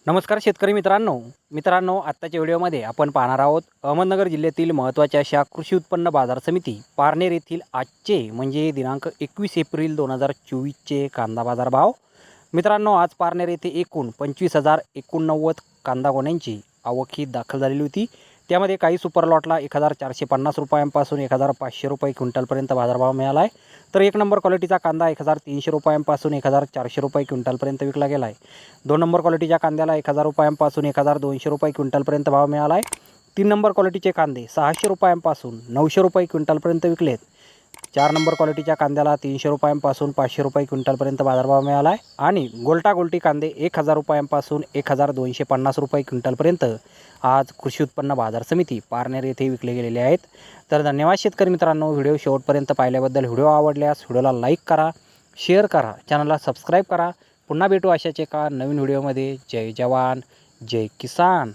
नमस्कार शेतकरी मित्रांनो आत्ताच्या व्हिडिओमध्ये आपण पाहणार आहोत अहमदनगर जिल्ह्यातील महत्त्वाच्या अशा कृषी उत्पन्न बाजार समिती पारनेर येथील आजचे म्हणजे दिनांक 21 एप्रिल 2024चे कांदा बाजार भाव। मित्रांनो, आज पारनेर येथे एकूण 25,089 कांदा गोण्यांची आवक ही दाखल झालेली होती। त्यामध्ये काही सुपर लॉटला 1,450 रुपयांपासून 1,500 रुपये क्विंटलपर्यंत बाजारभाव मिळाला आहे, तर एक नंबर क्वालिटीचा कांदा 1,300 रुपयांपासून 1,400 रुपये क्विंटलपर्यंत विकला गेला आहे। दोन नंबर क्वालिटीच्या कांद्याला 1,000 रुपयांपासून 1,200 रुपये क्विंटलपर्यंत भाव मिळाला आहे। तीन नंबर क्वालिटीचे कांदे 600 रुपयांपासून 900 रुपये क्विंटलपर्यंत विकलेत। चार नंबर क्वालिटीच्या कांद्याला 300 रुपयांपासून 500 रुपये क्विंटलपर्यंत बाजारभाव मिळाला आहे आणि गोल्टी कांदे 1,000 रुपयांपासून 1,250 रुपये क्विंटलपर्यंत आज कृषी उत्पन्न बाजार समिती पारनेर येथे विकले गेलेले आहेत। तर धन्यवाद शेतकरी मित्रांनो, व्हिडिओ शेवटपर्यंत पाहिल्याबद्दल। व्हिडिओ आवडल्यास व्हिडिओला लाईक करा, शेअर करा, चॅनलला सबस्क्राईब करा। पुन्हा भेटू अशाच एका नवीन व्हिडिओमध्ये। जय जवान जय किसान।